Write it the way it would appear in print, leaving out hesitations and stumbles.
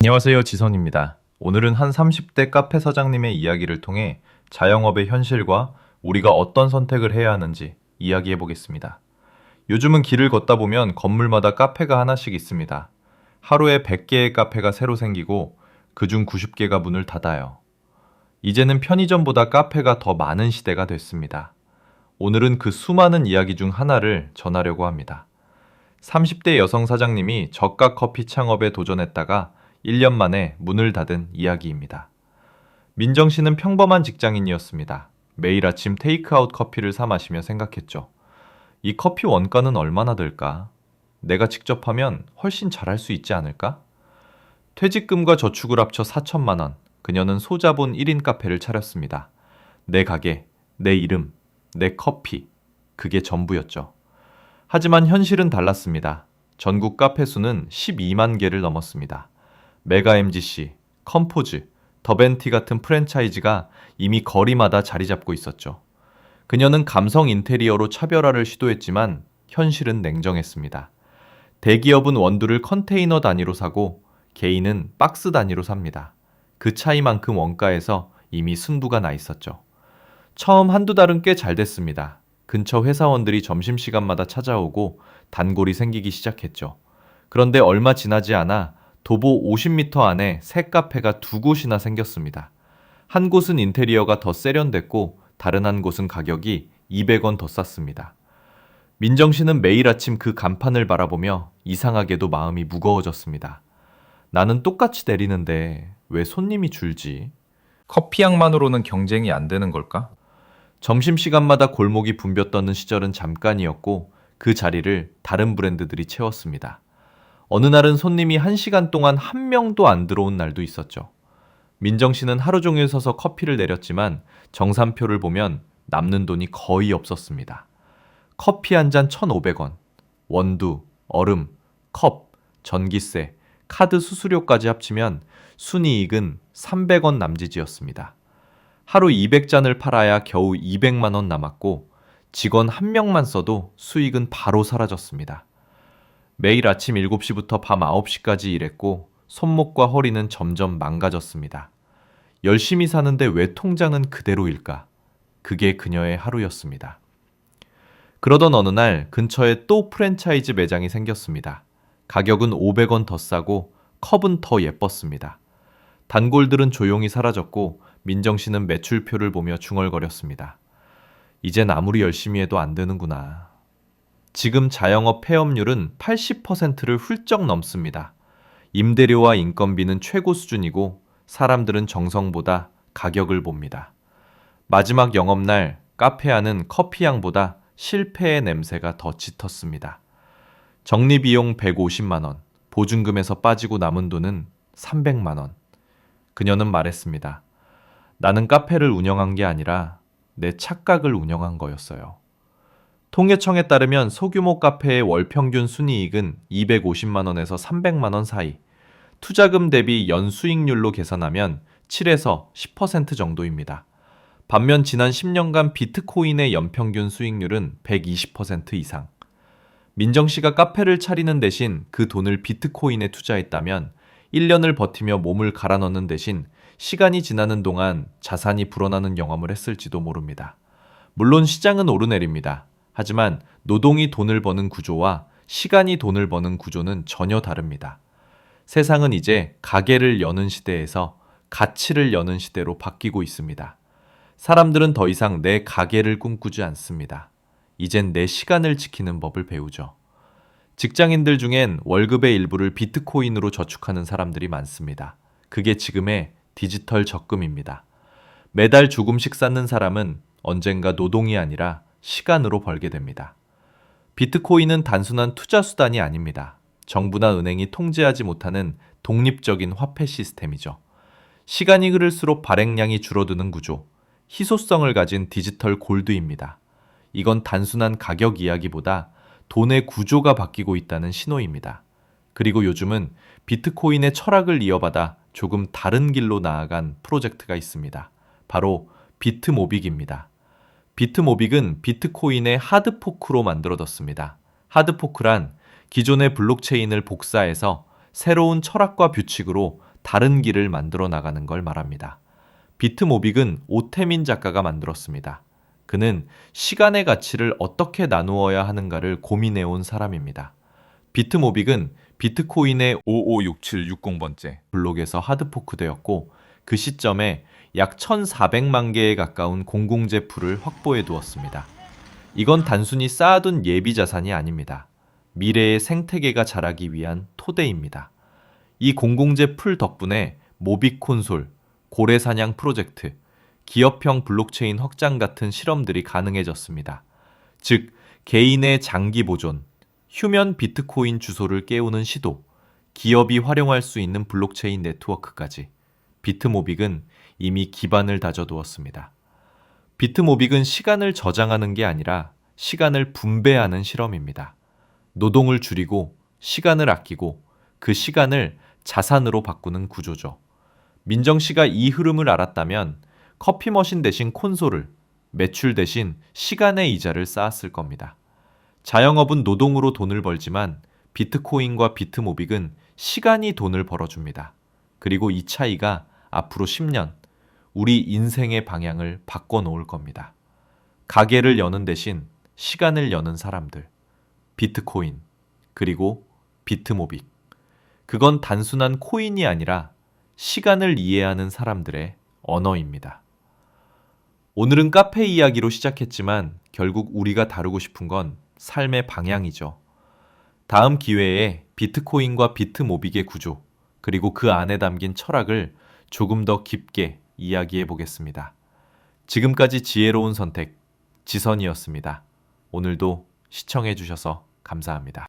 안녕하세요, 지선입니다. 오늘은 한 30대 카페 사장님의 이야기를 통해 자영업의 현실과 우리가 어떤 선택을 해야 하는지 이야기해 보겠습니다. 요즘은 길을 걷다 보면 건물마다 카페가 하나씩 있습니다. 하루에 100개의 카페가 새로 생기고 그중 90개가 문을 닫아요. 이제는 편의점보다 카페가 더 많은 시대가 됐습니다. 오늘은 그 수많은 이야기 중 하나를 전하려고 합니다. 30대 여성 사장님이 저가 커피 창업에 도전했다가 1년 만에 문을 닫은 이야기입니다. 민정 씨는 평범한 직장인이었습니다. 매일 아침 테이크아웃 커피를 사 마시며 생각했죠. 이 커피 원가는 얼마나 들까? 내가 직접 하면 훨씬 잘할 수 있지 않을까? 퇴직금과 저축을 합쳐 4천만 원. 그녀는 소자본 1인 카페를 차렸습니다. 내 가게, 내 이름, 내 커피. 그게 전부였죠. 하지만 현실은 달랐습니다. 전국 카페 수는 12만 개를 넘었습니다. 메가 MGC, 컴포즈, 더벤티 같은 프랜차이즈가 이미 거리마다 자리 잡고 있었죠. 그녀는 감성 인테리어로 차별화를 시도했지만 현실은 냉정했습니다. 대기업은 원두를 컨테이너 단위로 사고 개인은 박스 단위로 삽니다. 그 차이만큼 원가에서 이미 승부가 나 있었죠. 처음 한두 달은 꽤 잘 됐습니다. 근처 회사원들이 점심시간마다 찾아오고 단골이 생기기 시작했죠. 그런데 얼마 지나지 않아 도보 50m 안에 새 카페가 두 곳이나 생겼습니다. 한 곳은 인테리어가 더 세련됐고 다른 한 곳은 가격이 200원 더 쌌습니다. 민정 씨는 매일 아침 그 간판을 바라보며 이상하게도 마음이 무거워졌습니다. 나는 똑같이 내리는데 왜 손님이 줄지? 커피 향만으로는 경쟁이 안 되는 걸까? 점심시간마다 골목이 붐벼 떠는 시절은 잠깐이었고 그 자리를 다른 브랜드들이 채웠습니다. 어느 날은 손님이 1시간 동안 한 명도 안 들어온 날도 있었죠. 민정 씨는 하루 종일 서서 커피를 내렸지만 정산표를 보면 남는 돈이 거의 없었습니다. 커피 한 잔 1,500원, 원두, 얼음, 컵, 전기세, 카드 수수료까지 합치면 순이익은 300원 남짓이었습니다. 하루 200잔을 팔아야 겨우 200만 원 남았고 직원 한 명만 써도 수익은 바로 사라졌습니다. 매일 아침 7시부터 밤 9시까지 일했고 손목과 허리는 점점 망가졌습니다. 열심히 사는데 왜 통장은 그대로일까? 그게 그녀의 하루였습니다. 그러던 어느 날 근처에 또 프랜차이즈 매장이 생겼습니다. 가격은 500원 더 싸고 컵은 더 예뻤습니다. 단골들은 조용히 사라졌고 민정 씨는 매출표를 보며 중얼거렸습니다. 이젠 아무리 열심히 해도 안 되는구나. 지금 자영업 폐업률은 80%를 훌쩍 넘습니다. 임대료와 인건비는 최고 수준이고 사람들은 정성보다 가격을 봅니다. 마지막 영업날 카페 안은 커피향보다 실패의 냄새가 더 짙었습니다. 정리비용 150만 원, 보증금에서 빠지고 남은 돈은 300만 원. 그녀는 말했습니다. 나는 카페를 운영한 게 아니라 내 착각을 운영한 거였어요. 통계청에 따르면 소규모 카페의 월 평균 순이익은 250만 원에서 300만 원 사이, 투자금 대비 연수익률로 계산하면 7에서 10% 정도입니다. 반면 지난 10년간 비트코인의 연평균 수익률은 120% 이상. 민정 씨가 카페를 차리는 대신 그 돈을 비트코인에 투자했다면 1년을 버티며 몸을 갈아 넣는 대신 시간이 지나는 동안 자산이 불어나는 경험을 했을지도 모릅니다. 물론 시장은 오르내립니다. 하지만 노동이 돈을 버는 구조와 시간이 돈을 버는 구조는 전혀 다릅니다. 세상은 이제 가게를 여는 시대에서 가치를 여는 시대로 바뀌고 있습니다. 사람들은 더 이상 내 가게를 꿈꾸지 않습니다. 이젠 내 시간을 지키는 법을 배우죠. 직장인들 중엔 월급의 일부를 비트코인으로 저축하는 사람들이 많습니다. 그게 지금의 디지털 적금입니다. 매달 조금씩 쌓는 사람은 언젠가 노동이 아니라 시간으로 벌게 됩니다. 비트코인은 단순한 투자 수단이 아닙니다. 정부나 은행이 통제하지 못하는 독립적인 화폐 시스템이죠. 시간이 흐를수록 발행량이 줄어드는 구조, 희소성을 가진 디지털 골드입니다. 이건 단순한 가격 이야기보다 돈의 구조가 바뀌고 있다는 신호입니다. 그리고 요즘은 비트코인의 철학을 이어받아 조금 다른 길로 나아간 프로젝트가 있습니다. 바로 비트모빅입니다. 비트모빅은 비트코인의 하드포크로 만들어졌습니다. 하드포크란 기존의 블록체인을 복사해서 새로운 철학과 규칙으로 다른 길을 만들어 나가는 걸 말합니다. 비트모빅은 오태민 작가가 만들었습니다. 그는 시간의 가치를 어떻게 나누어야 하는가를 고민해온 사람입니다. 비트모빅은 비트코인의 556760번째 블록에서 하드포크되었고 그 시점에 약 1,400만 개에 가까운 공공재 풀을 확보해 두었습니다. 이건 단순히 쌓아둔 예비 자산이 아닙니다. 미래의 생태계가 자라기 위한 토대입니다. 이 공공재 풀 덕분에 모빅 콘솔, 고래사냥 프로젝트, 기업형 블록체인 확장 같은 실험들이 가능해졌습니다. 즉, 개인의 장기 보존, 휴면 비트코인 주소를 깨우는 시도, 기업이 활용할 수 있는 블록체인 네트워크까지 비트모빅은 이미 기반을 다져두었습니다. 비트모빅은 시간을 저장하는 게 아니라 시간을 분배하는 실험입니다. 노동을 줄이고 시간을 아끼고 그 시간을 자산으로 바꾸는 구조죠. 민정 씨가 이 흐름을 알았다면 커피 머신 대신 콘솔을, 매출 대신 시간의 이자를 쌓았을 겁니다. 자영업은 노동으로 돈을 벌지만 비트코인과 비트모빅은 시간이 돈을 벌어줍니다. 그리고 이 차이가 앞으로 10년 우리 인생의 방향을 바꿔놓을 겁니다. 가게를 여는 대신 시간을 여는 사람들, 비트코인, 그리고 비트모빅. 그건 단순한 코인이 아니라 시간을 이해하는 사람들의 언어입니다. 오늘은 카페 이야기로 시작했지만 결국 우리가 다루고 싶은 건 삶의 방향이죠. 다음 기회에 비트코인과 비트모빅의 구조, 그리고 그 안에 담긴 철학을 조금 더 깊게 이야기해 보겠습니다. 지금까지 지혜로운 선택, 지선이었습니다. 오늘도 시청해 주셔서 감사합니다.